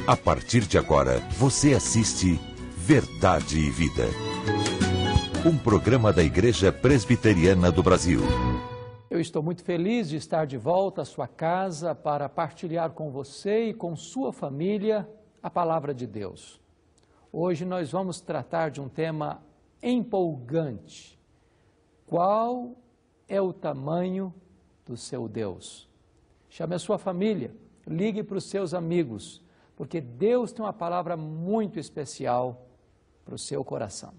A partir de agora, você assiste Verdade e Vida. Um programa da Igreja Presbiteriana do Brasil. Eu estou muito feliz de estar de volta à sua casa para partilhar com você e com sua família a palavra de Deus. Hoje nós vamos tratar de um tema empolgante. Qual é o tamanho do seu Deus? Chame a sua família, ligue para os seus amigos, porque Deus tem uma palavra muito especial para o seu coração.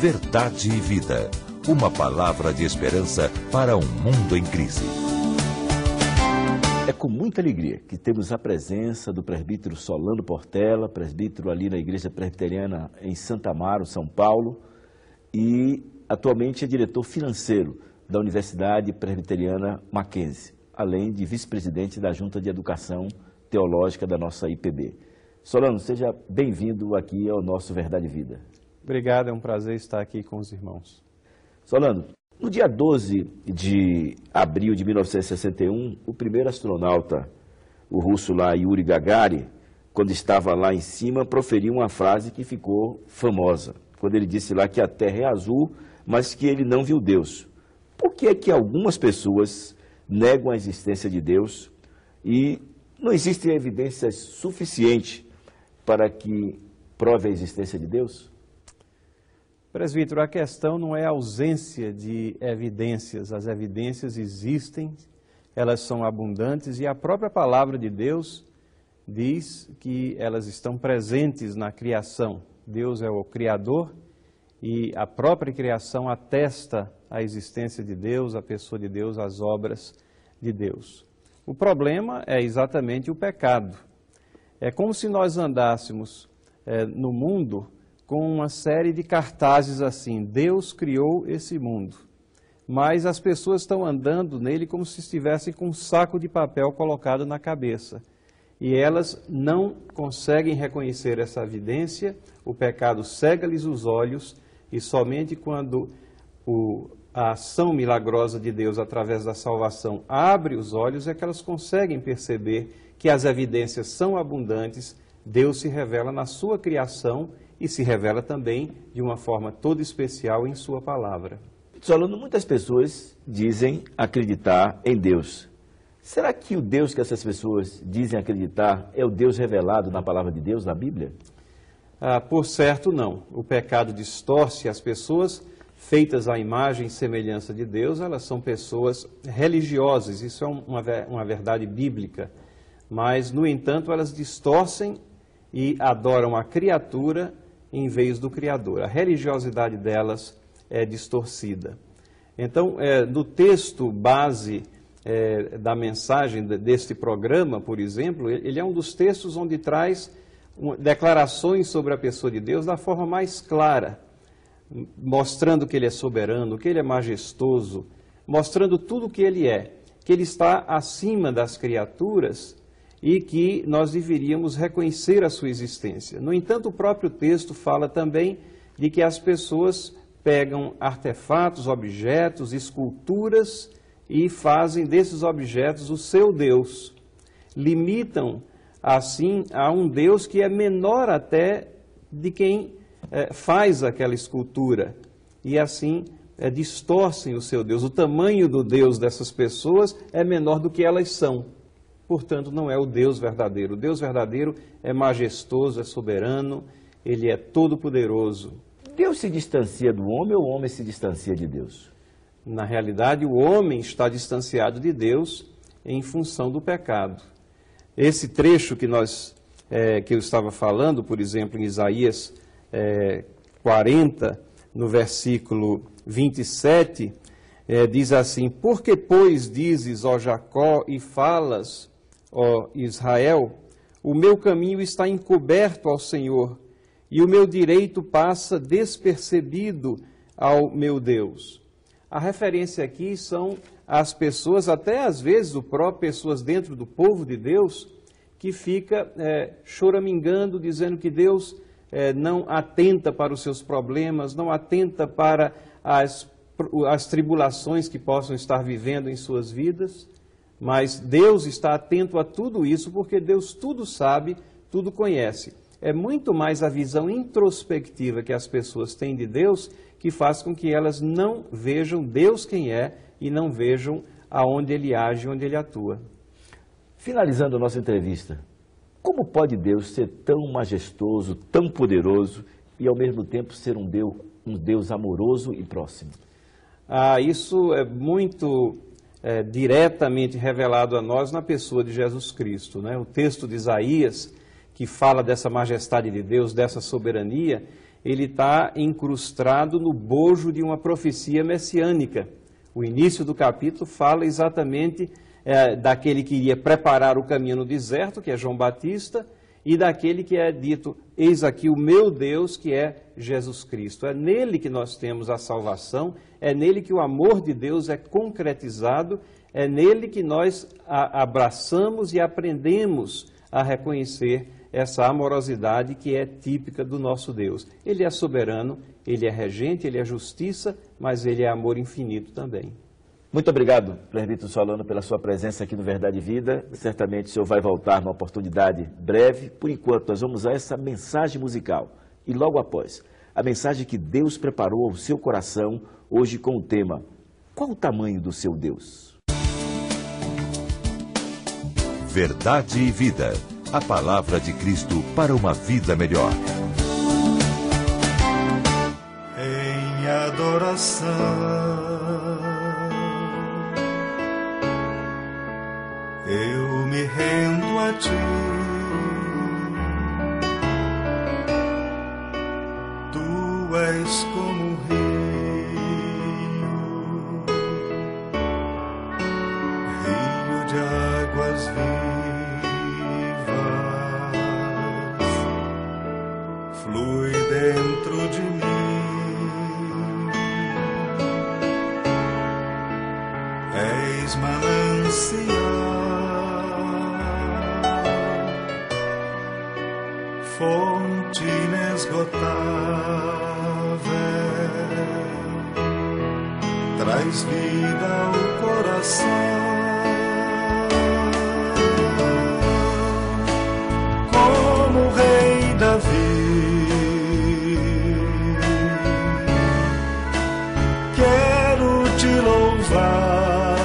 Verdade e Vida. Uma palavra de esperança para um mundo em crise. É com muita alegria que temos a presença do presbítero Solano Portela, presbítero ali na Igreja Presbiteriana em Santa Amaro, São Paulo, e atualmente é diretor financeiro da Universidade Presbiteriana Mackenzie, além de vice-presidente da Junta de Educação Teológica da nossa IPB. Solano, seja bem-vindo aqui ao nosso Verdade e Vida. Obrigado, é um prazer estar aqui com os irmãos. Solano, no dia 12 de abril de 1961, o primeiro astronauta, o russo lá, Yuri Gagarin, quando estava lá em cima, proferiu uma frase que ficou famosa, quando ele disse lá que a Terra é azul, mas que ele não viu Deus. Por que é que algumas pessoas negam a existência de Deus e não existe evidência suficiente para que prove a existência de Deus? Presbítero, a questão não é a ausência de evidências. As evidências existem, elas são abundantes e a própria palavra de Deus diz que elas estão presentes na criação. Deus é o Criador e a própria criação atesta a existência de Deus, a pessoa de Deus, as obras de Deus. O problema é exatamente o pecado. É como se nós andássemos no mundo com uma série de cartazes assim: Deus criou esse mundo, mas as pessoas estão andando nele como se estivessem com um saco de papel colocado na cabeça. E elas não conseguem reconhecer essa evidência, o pecado cega-lhes os olhos e somente quando a ação milagrosa de Deus através da salvação abre os olhos é que elas conseguem perceber que as evidências são abundantes, Deus se revela na sua criação e se revela também de uma forma toda especial em sua palavra. Solano, muitas pessoas dizem acreditar em Deus. Será que o Deus que essas pessoas dizem acreditar é o Deus revelado na palavra de Deus, na Bíblia? Por certo, não. O pecado distorce as pessoas feitas à imagem e semelhança de Deus, elas são pessoas religiosas, isso é uma verdade bíblica, mas, no entanto, elas distorcem e adoram a criatura em vez do Criador. A religiosidade delas é distorcida. Então, no texto base da mensagem deste programa, por exemplo, ele é um dos textos onde traz declarações sobre a pessoa de Deus da forma mais clara, mostrando que ele é soberano, que ele é majestoso, mostrando tudo o que ele é, que ele está acima das criaturas e que nós deveríamos reconhecer a sua existência. No entanto, o próprio texto fala também de que as pessoas pegam artefatos, objetos, esculturas e fazem desses objetos o seu Deus. Limitam, assim, a um Deus que é menor até de quem faz aquela escultura e assim distorcem o seu Deus. O tamanho do Deus dessas pessoas é menor do que elas são. Portanto, não é o Deus verdadeiro. O Deus verdadeiro é majestoso, é soberano, ele é todo-poderoso. Deus se distancia do homem ou o homem se distancia de Deus? Na realidade, o homem está distanciado de Deus em função do pecado. Esse trecho que eu estava falando, por exemplo, em Isaías 40, no versículo 27, diz assim: Por que, pois, dizes, ó Jacó, e falas, ó Israel, o meu caminho está encoberto ao Senhor, e o meu direito passa despercebido ao meu Deus. A referência aqui são as pessoas, até às vezes pessoas dentro do povo de Deus, que fica choramingando, dizendo que Deus não atenta para os seus problemas, não atenta para as tribulações que possam estar vivendo em suas vidas, Mas Deus está atento a tudo isso porque Deus tudo sabe, tudo conhece. É muito mais a visão introspectiva que as pessoas têm de Deus que faz com que elas não vejam Deus quem é e não vejam aonde Ele age, onde Ele atua. Finalizando a nossa entrevista, como pode Deus ser tão majestoso, tão poderoso e ao mesmo tempo ser um Deus amoroso e próximo? Isso é muito diretamente revelado a nós na pessoa de Jesus Cristo, né? O texto de Isaías, que fala dessa majestade de Deus, dessa soberania, ele está incrustado no bojo de uma profecia messiânica. O início do capítulo fala exatamente daquele que iria preparar o caminho no deserto, que é João Batista, e daquele que é dito, eis aqui o meu Deus, que é Jesus Cristo. É nele que nós temos a salvação, é nele que o amor de Deus é concretizado, é nele que nós abraçamos e aprendemos a reconhecer essa amorosidade que é típica do nosso Deus. Ele é soberano, ele é regente, ele é justiça, mas ele é amor infinito também. Muito obrigado, presbítero Solano, pela sua presença aqui no Verdade e Vida. Certamente o senhor vai voltar numa oportunidade breve. Por enquanto, nós vamos a essa mensagem musical. E logo após, a mensagem que Deus preparou ao seu coração, hoje com o tema: qual o tamanho do seu Deus? Verdade e Vida. A palavra de Cristo para uma vida melhor. Em adoração eu me rendo a ti, tu és como um rio de águas vivas, flui dentro de mim, és manancial, fonte inesgotável, traz vida ao coração, como o rei Davi. Quero te louvar,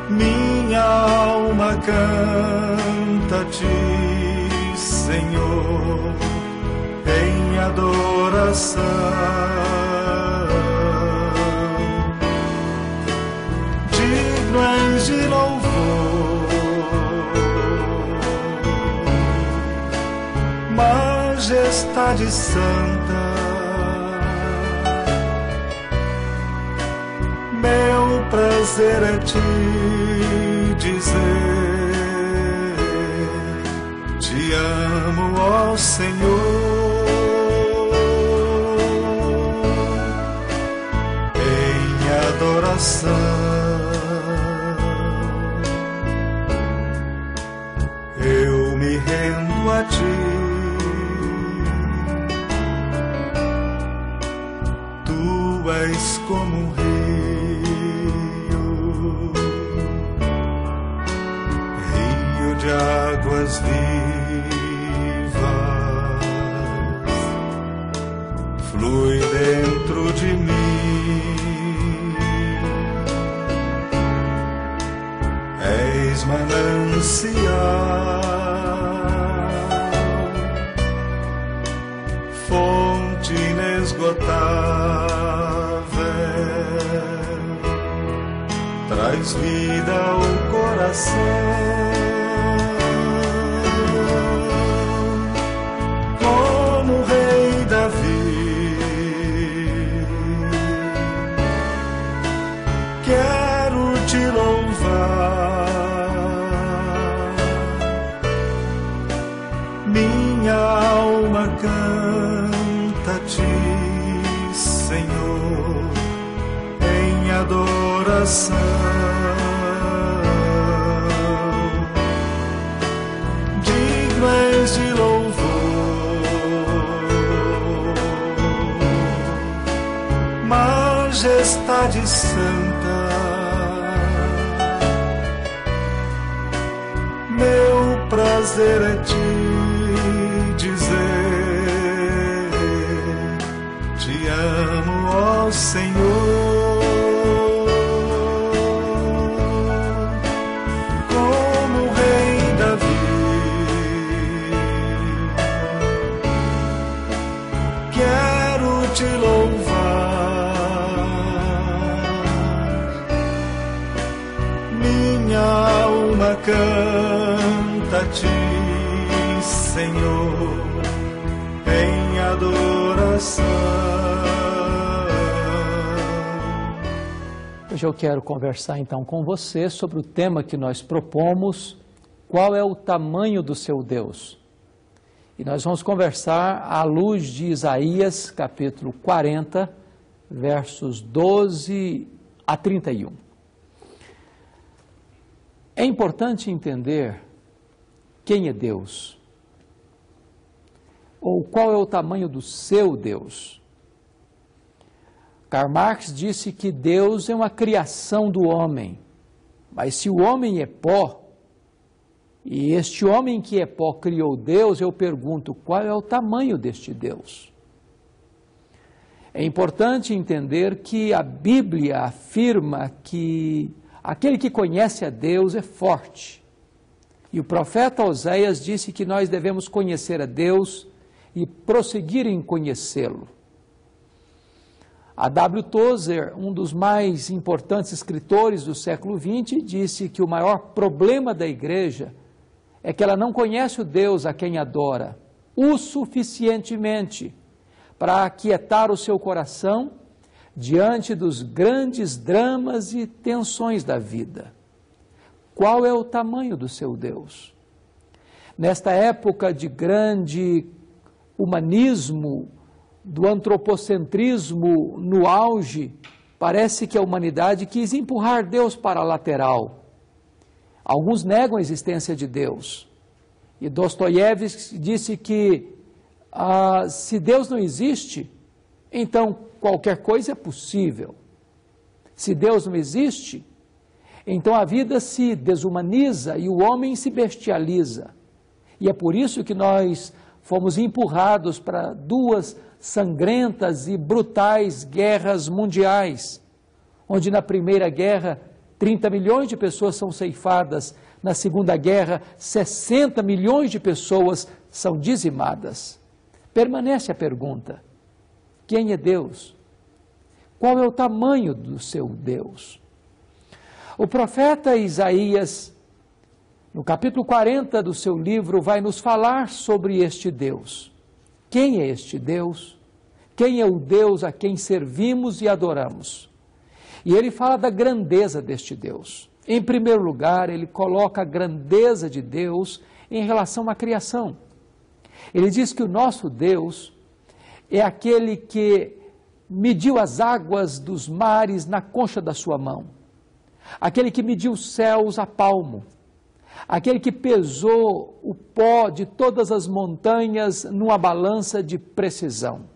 minha alma canta-te, Senhor, em adoração. Digno és de louvor, majestade santa, meu prazer é te dizer, te amo, ó Senhor, em adoração. Eu me rendo a ti, tu és como um rio de águas vivas, flui dentro de mim, és manancial, fonte inesgotável, traz vida ao coração, como o rei Davi. Quero te louvar, minha alma canta-te, Senhor, em adoração. Digno és de louvor, majestade majestade santa, meu prazer é te dizer, te amo, ó Senhor. Te louvar, minha alma canta a ti, Senhor, em adoração. Hoje eu quero conversar então com você sobre o tema que nós propomos: qual é o tamanho do seu Deus? E nós vamos conversar à luz de Isaías, capítulo 40, versos 12 a 31. É importante entender quem é Deus, ou qual é o tamanho do seu Deus. Karl Marx disse que Deus é uma criação do homem, mas se o homem é pó, e este homem que é pó criou Deus, eu pergunto, qual é o tamanho deste Deus? É importante entender que a Bíblia afirma que aquele que conhece a Deus é forte. E o profeta Oséias disse que nós devemos conhecer a Deus e prosseguir em conhecê-lo. A W. Tozer, um dos mais importantes escritores do século XX, disse que o maior problema da igreja é que ela não conhece o Deus a quem adora o suficientemente para aquietar o seu coração diante dos grandes dramas e tensões da vida. Qual é o tamanho do seu Deus? Nesta época de grande humanismo, do antropocentrismo no auge, parece que a humanidade quis empurrar Deus para a lateral. Alguns negam a existência de Deus. E Dostoiévski disse que se Deus não existe, então qualquer coisa é possível. Se Deus não existe, então a vida se desumaniza e o homem se bestializa. E é por isso que nós fomos empurrados para duas sangrentas e brutais guerras mundiais, onde na Primeira Guerra 30 milhões de pessoas são ceifadas, na Segunda Guerra 60 milhões de pessoas são dizimadas. Permanece a pergunta: quem é Deus? Qual é o tamanho do seu Deus? O profeta Isaías, no capítulo 40 do seu livro, vai nos falar sobre este Deus. Quem é este Deus? Quem é o Deus a quem servimos e adoramos? E ele fala da grandeza deste Deus. Em primeiro lugar, ele coloca a grandeza de Deus em relação à criação. Ele diz que o nosso Deus é aquele que mediu as águas dos mares na concha da sua mão, aquele que mediu os céus a palmo, aquele que pesou o pó de todas as montanhas numa balança de precisão,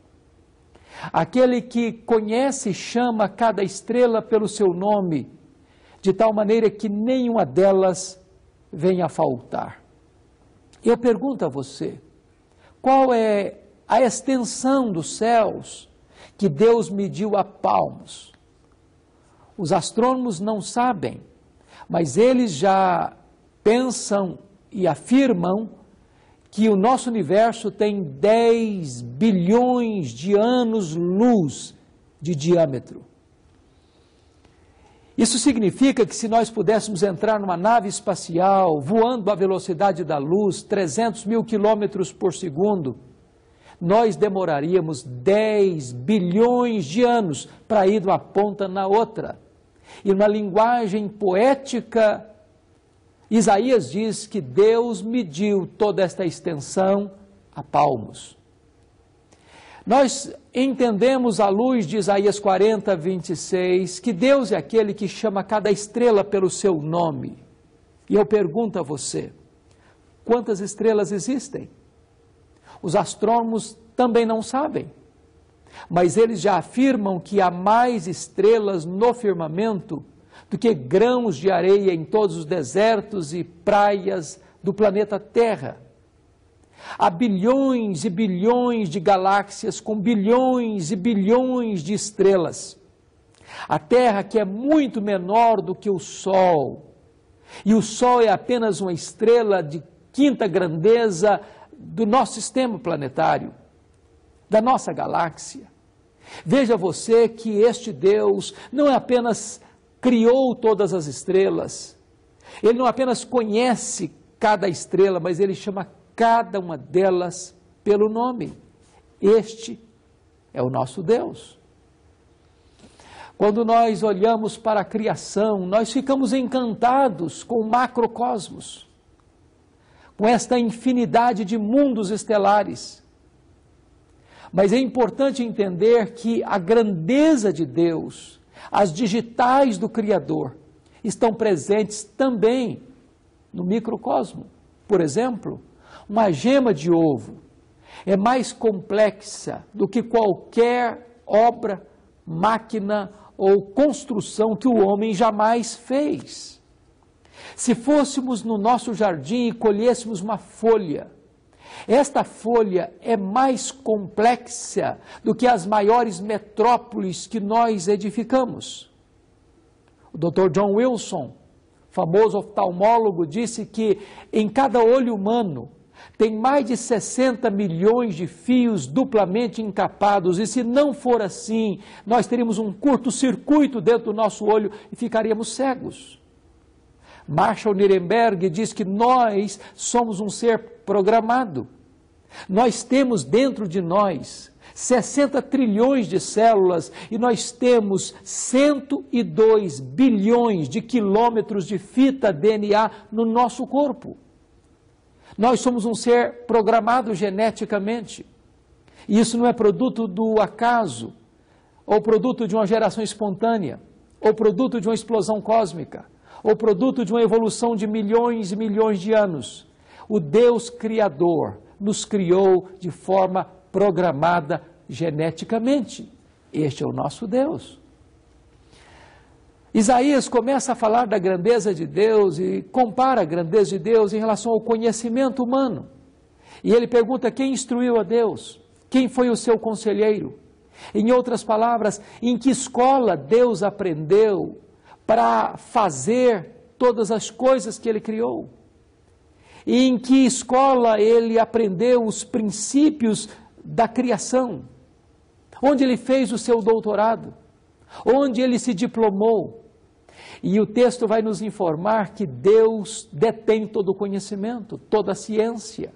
aquele que conhece e chama cada estrela pelo seu nome, de tal maneira que nenhuma delas venha a faltar. Eu pergunto a você, qual é a extensão dos céus que Deus mediu a palmos? Os astrônomos não sabem, mas eles já pensam e afirmam que o nosso universo tem 10 bilhões de anos-luz de diâmetro. Isso significa que se nós pudéssemos entrar numa nave espacial voando à velocidade da luz, 300 mil quilômetros por segundo, nós demoraríamos 10 bilhões de anos para ir de uma ponta na outra. E numa linguagem poética, Isaías diz que Deus mediu toda esta extensão a palmos. Nós entendemos à luz de Isaías 40, 26, que Deus é aquele que chama cada estrela pelo seu nome. E eu pergunto a você, quantas estrelas existem? Os astrônomos também não sabem. mas eles já afirmam que há mais estrelas no firmamento do que grãos de areia em todos os desertos e praias do planeta Terra. Há bilhões e bilhões de galáxias com bilhões e bilhões de estrelas. A Terra, que é muito menor do que o Sol, e o Sol é apenas uma estrela de quinta grandeza do nosso sistema planetário, da nossa galáxia. Veja você que este Deus não apenas criou todas as estrelas, Ele não apenas conhece cada estrela, mas Ele chama cada uma delas pelo nome. Este é o nosso Deus. Quando nós olhamos para a criação, nós ficamos encantados com o macrocosmos, com esta infinidade de mundos estelares. Mas é importante entender que a grandeza de Deus, as digitais do Criador, estão presentes também no microcosmo. Por exemplo, uma gema de ovo é mais complexa do que qualquer obra, máquina ou construção que o homem jamais fez. Se fôssemos no nosso jardim e colhêssemos uma folha, esta folha é mais complexa do que as maiores metrópoles que nós edificamos. O Dr. John Wilson, famoso oftalmólogo, disse que em cada olho humano tem mais de 60 milhões de fios duplamente encapados, e se não for assim, nós teríamos um curto-circuito dentro do nosso olho e ficaríamos cegos. Marshall Nirenberg diz que nós somos um ser programado. Nós temos dentro de nós 60 trilhões de células e nós temos 102 bilhões de quilômetros de fita DNA no nosso corpo. Nós somos um ser programado geneticamente. E isso não é produto do acaso, ou produto de uma geração espontânea, ou produto de uma explosão cósmica, ou produto de uma evolução de milhões e milhões de anos. O Deus Criador nos criou de forma programada geneticamente. Este é o nosso Deus. Isaías começa a falar da grandeza de Deus e compara a grandeza de Deus em relação ao conhecimento humano. E ele pergunta quem instruiu a Deus, quem foi o seu conselheiro. Em outras palavras, em que escola Deus aprendeu para fazer todas as coisas que Ele criou? E em que escola Ele aprendeu os princípios da criação? Onde Ele fez o seu doutorado? Onde Ele se diplomou? E o texto vai nos informar que Deus detém todo o conhecimento, toda a ciência.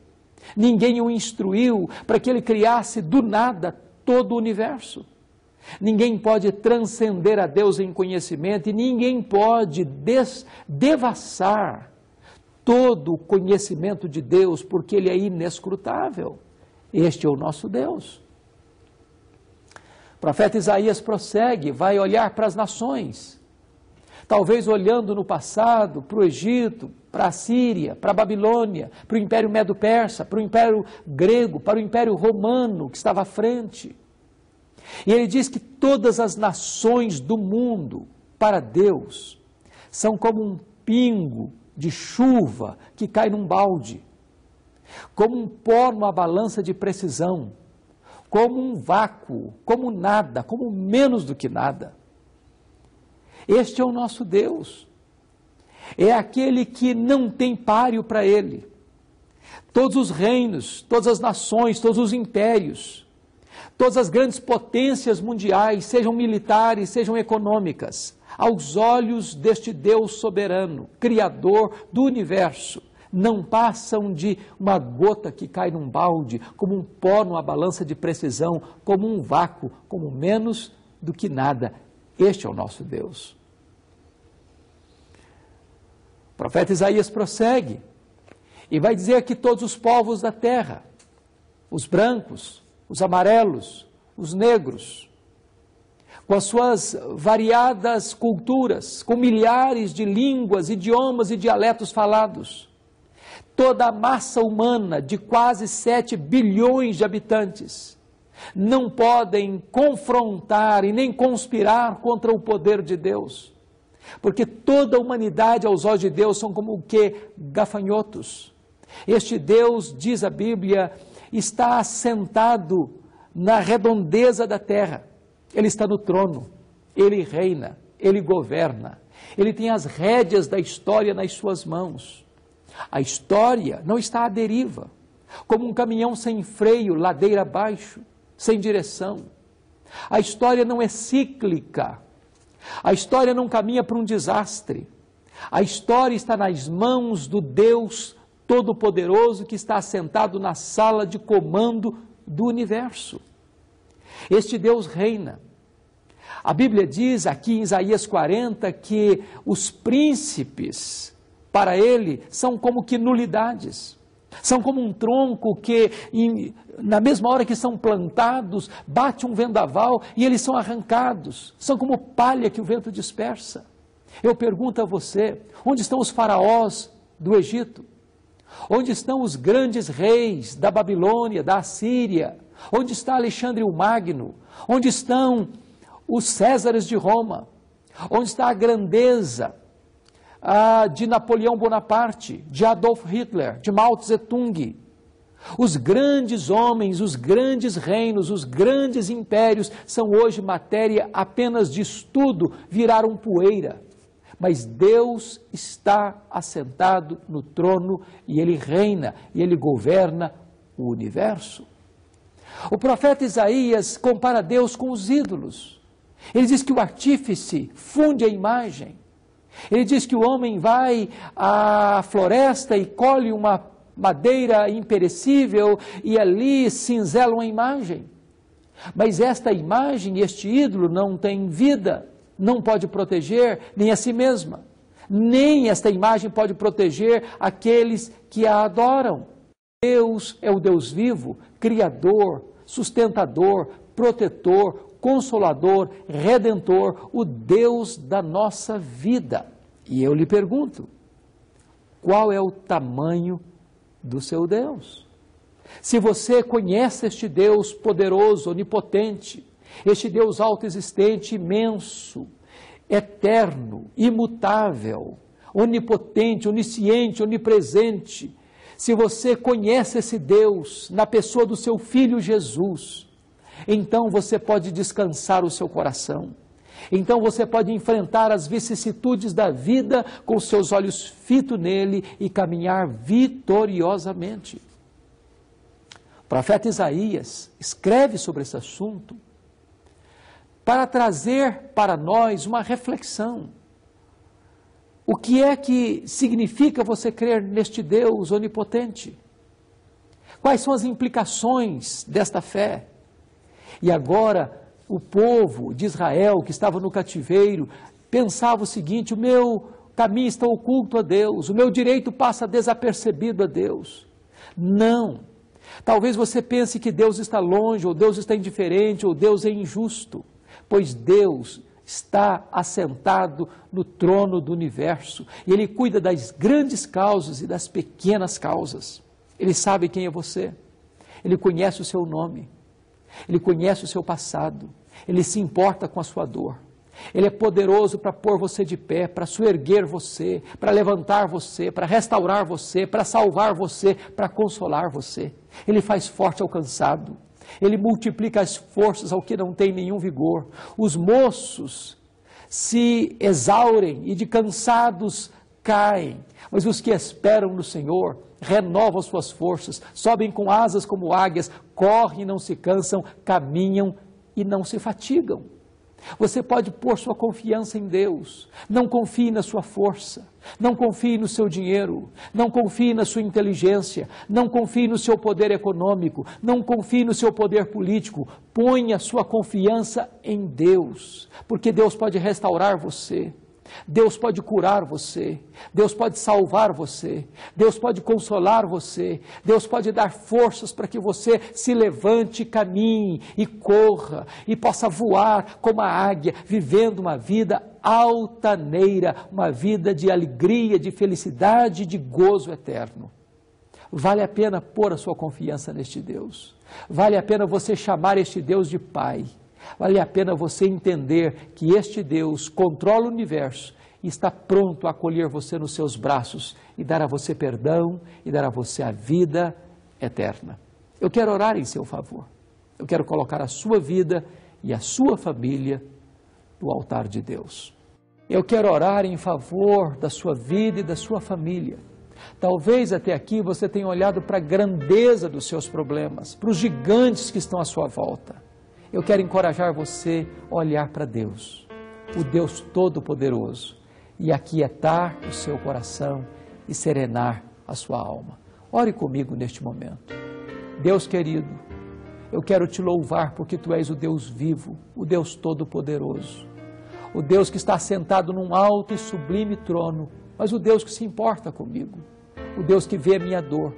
Ninguém o instruiu para que Ele criasse do nada todo o universo. Ninguém pode transcender a Deus em conhecimento e ninguém pode devassar todo o conhecimento de Deus, porque Ele é inescrutável. Este é o nosso Deus. O profeta Isaías prossegue, vai olhar para as nações, talvez olhando no passado, para o Egito, para a Síria, para a Babilônia, para o Império Medo-Persa, para o Império Grego, para o Império Romano, que estava à frente. E ele diz que todas as nações do mundo, para Deus, são como um pingo de chuva que cai num balde, como um pó numa balança de precisão, como um vácuo, como nada, como menos do que nada. Este é o nosso Deus. É aquele que não tem páreo para Ele. Todos os reinos, todas as nações, todos os impérios, todas as grandes potências mundiais, sejam militares, sejam econômicas, aos olhos deste Deus soberano, Criador do universo, não passam de uma gota que cai num balde, como um pó numa balança de precisão, como um vácuo, como menos do que nada. Este é o nosso Deus. O profeta Isaías prossegue e vai dizer que todos os povos da terra, os brancos, os amarelos, os negros, com as suas variadas culturas, com milhares de línguas, idiomas e dialetos falados, toda a massa humana de quase 7 bilhões de habitantes, não podem confrontar e nem conspirar contra o poder de Deus. Porque toda a humanidade aos olhos de Deus são como o quê? Gafanhotos. Este Deus, diz a Bíblia, está assentado na redondeza da terra. Ele está no trono, ele reina, ele governa. Ele tem as rédeas da história nas suas mãos. A história não está à deriva, como um caminhão sem freio, ladeira abaixo, sem direção. A história não é cíclica. A história não caminha para um desastre. A história está nas mãos do Deus Todo-Poderoso que está assentado na sala de comando do universo. Este Deus reina. A Bíblia diz aqui em Isaías 40 que os príncipes, para ele, são como que nulidades. São como um tronco que, na mesma hora que são plantados, bate um vendaval e eles são arrancados. São como palha que o vento dispersa. Eu pergunto a você, onde estão os faraós do Egito? Onde estão os grandes reis da Babilônia, da Assíria? Onde está Alexandre o Magno? Onde estão os Césares de Roma? Onde está a grandeza de Napoleão Bonaparte, de Adolf Hitler, de Mao Tse-tung? Os grandes homens, os grandes reinos, os grandes impérios são hoje matéria apenas de estudo, viraram poeira. Mas Deus está assentado no trono e Ele reina e Ele governa o universo. O profeta Isaías compara Deus com os ídolos. Ele diz que o artífice funde a imagem. Ele diz que o homem vai à floresta e colhe uma madeira imperecível e ali cinzela uma imagem. Mas esta imagem, este ídolo não tem vida, não pode proteger nem a si mesma. Nem esta imagem pode proteger aqueles que a adoram. Deus é o Deus vivo, criador, sustentador, protetor, consolador, redentor, o Deus da nossa vida. E eu lhe pergunto, qual é o tamanho do seu Deus? Se você conhece este Deus poderoso, onipotente, este Deus autoexistente, imenso, eterno, imutável, onipotente, onisciente, onipresente, se você conhece esse Deus na pessoa do seu Filho Jesus, então você pode descansar o seu coração. Então você pode enfrentar as vicissitudes da vida com seus olhos fitos nele e caminhar vitoriosamente. O profeta Isaías escreve sobre esse assunto para trazer para nós uma reflexão. O que é que significa você crer neste Deus onipotente? Quais são as implicações desta fé? E agora, o povo de Israel que estava no cativeiro pensava o seguinte: o meu caminho está oculto a Deus, o meu direito passa desapercebido a Deus. Não. Talvez você pense que Deus está longe, ou Deus está indiferente, ou Deus é injusto. Pois Deus está assentado no trono do universo. E Ele cuida das grandes causas e das pequenas causas. Ele sabe quem é você. Ele conhece o seu nome. Ele conhece o seu passado. Ele se importa com a sua dor. Ele é poderoso para pôr você de pé, para soerguer você, para levantar você, para restaurar você, para salvar você, para consolar você. Ele faz forte ao cansado. Ele multiplica as forças ao que não tem nenhum vigor. Os moços se exaurem e de cansados caem, mas os que esperam no Senhor renovam suas forças, sobem com asas como águias, correm e não se cansam, caminham e não se fatigam. Você pode pôr sua confiança em Deus. Não confie na sua força, não confie no seu dinheiro, não confie na sua inteligência, não confie no seu poder econômico, não confie no seu poder político. Ponha sua confiança em Deus, porque Deus pode restaurar você. Deus pode curar você, Deus pode salvar você, Deus pode consolar você, Deus pode dar forças para que você se levante, caminhe e corra e possa voar como a águia, vivendo uma vida altaneira, uma vida de alegria, de felicidade e de gozo eterno. Vale a pena pôr a sua confiança neste Deus. Vale a pena você chamar este Deus de Pai. Vale a pena você entender que este Deus controla o universo e está pronto a acolher você nos seus braços e dar a você perdão e dar a você a vida eterna. Eu quero orar em seu favor. Eu quero colocar a sua vida e a sua família no altar de Deus. Eu quero orar em favor da sua vida e da sua família. Talvez até aqui você tenha olhado para a grandeza dos seus problemas, para os gigantes que estão à sua volta. Eu quero encorajar você a olhar para Deus, o Deus Todo-Poderoso, e aquietar o seu coração e serenar a sua alma. Ore comigo neste momento. Deus querido, eu quero te louvar porque tu és o Deus vivo, o Deus Todo-Poderoso, o Deus que está sentado num alto e sublime trono, mas o Deus que se importa comigo, o Deus que vê a minha dor,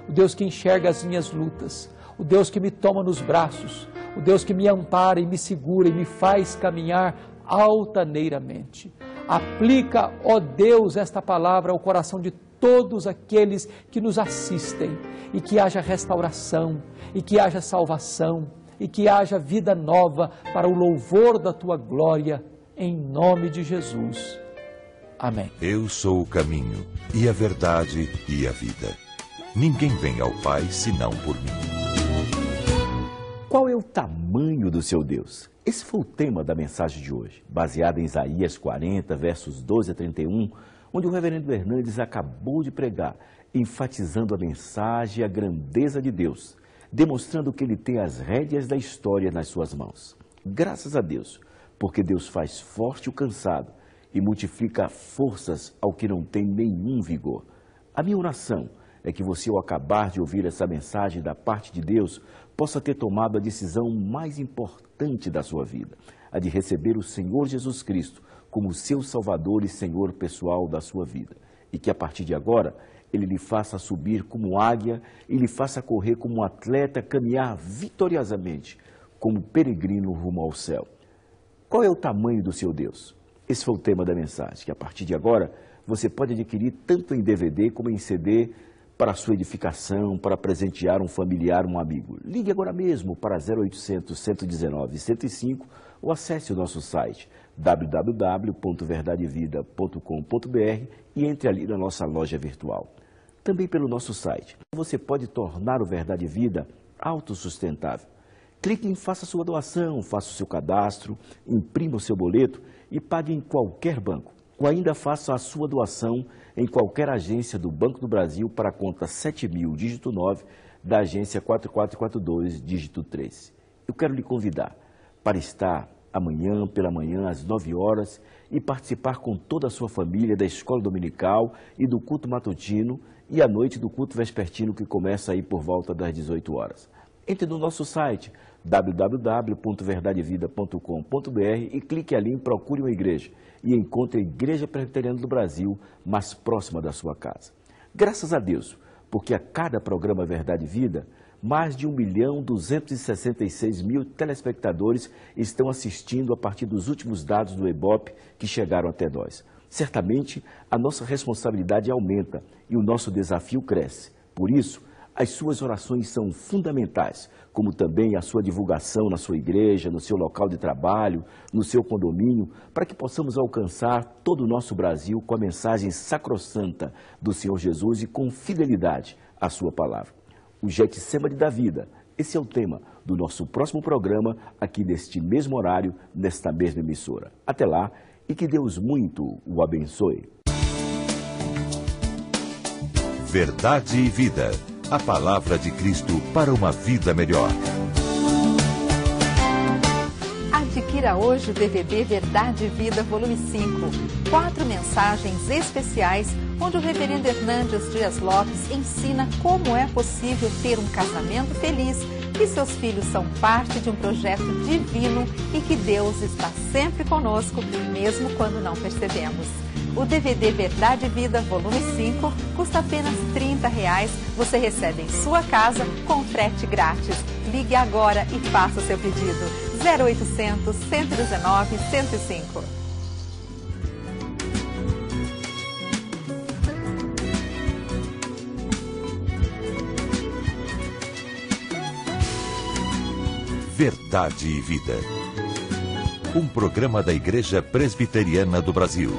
o Deus que enxerga as minhas lutas, o Deus que me toma nos braços, o Deus que me ampara e me segura e me faz caminhar altaneiramente. Aplica, ó Deus, esta palavra ao coração de todos aqueles que nos assistem e que haja restauração, e que haja salvação, e que haja vida nova para o louvor da Tua glória, em nome de Jesus. Amém. Eu sou o caminho, e a verdade, e a vida. Ninguém vem ao Pai senão por mim. Qual é o tamanho do seu Deus? Esse foi o tema da mensagem de hoje, baseada em Isaías 40, versos 12 a 31, onde o reverendo Hernandes acabou de pregar, enfatizando a mensagem e a grandeza de Deus, demonstrando que Ele tem as rédeas da história nas suas mãos. Graças a Deus, porque Deus faz forte o cansado e multiplica forças ao que não tem nenhum vigor. A minha oração é que você, ao acabar de ouvir essa mensagem da parte de Deus, possa ter tomado a decisão mais importante da sua vida, a de receber o Senhor Jesus Cristo como seu Salvador e Senhor pessoal da sua vida. E que a partir de agora, Ele lhe faça subir como águia e lhe faça correr como um atleta, caminhar vitoriosamente como peregrino rumo ao céu. Qual é o tamanho do seu Deus? Esse foi o tema da mensagem, que a partir de agora você pode adquirir tanto em DVD como em CD para a sua edificação, para presentear um familiar, um amigo. Ligue agora mesmo para 0800 119 105 ou acesse o nosso site www.verdadevida.com.br e entre ali na nossa loja virtual. Também pelo nosso site, você pode tornar o Verdade Vida autossustentável. Clique em Faça Sua Doação, faça o seu cadastro, imprima o seu boleto e pague em qualquer banco. Ou ainda faça a sua doação em qualquer agência do Banco do Brasil para a conta 7000, dígito 9, da agência 4442, dígito 13. Eu quero lhe convidar para estar amanhã, pela manhã, às 9 horas, e participar com toda a sua família da Escola Dominical e do culto matutino e à noite do culto vespertino que começa aí por volta das 18 horas. Entre no nosso site www.verdadevida.com.br e clique ali em Procure uma Igreja e encontre a Igreja Presbiteriana do Brasil mais próxima da sua casa. Graças a Deus, porque a cada programa Verdade e Vida, mais de 1.266.000 telespectadores estão assistindo a partir dos últimos dados do Ibope que chegaram até nós. Certamente, a nossa responsabilidade aumenta e o nosso desafio cresce. Por isso, as suas orações são fundamentais, como também a sua divulgação na sua igreja, no seu local de trabalho, no seu condomínio, para que possamos alcançar todo o nosso Brasil com a mensagem sacrossanta do Senhor Jesus e com fidelidade à sua palavra. O Getsemane da Vida, esse é o tema do nosso próximo programa, aqui neste mesmo horário, nesta mesma emissora. Até lá e que Deus muito o abençoe. Verdade e Vida. A palavra de Cristo para uma vida melhor. Adquira hoje o DVD Verdade e Vida, volume 5. 4 mensagens especiais, onde o reverendo Hernandes Dias Lopes ensina como é possível ter um casamento feliz, que seus filhos são parte de um projeto divino e que Deus está sempre conosco, mesmo quando não percebemos. O DVD Verdade e Vida, volume 5, custa apenas R$ 30. Você recebe em sua casa com frete grátis. Ligue agora e faça o seu pedido. 0800 119 105. Verdade e Vida. Um programa da Igreja Presbiteriana do Brasil.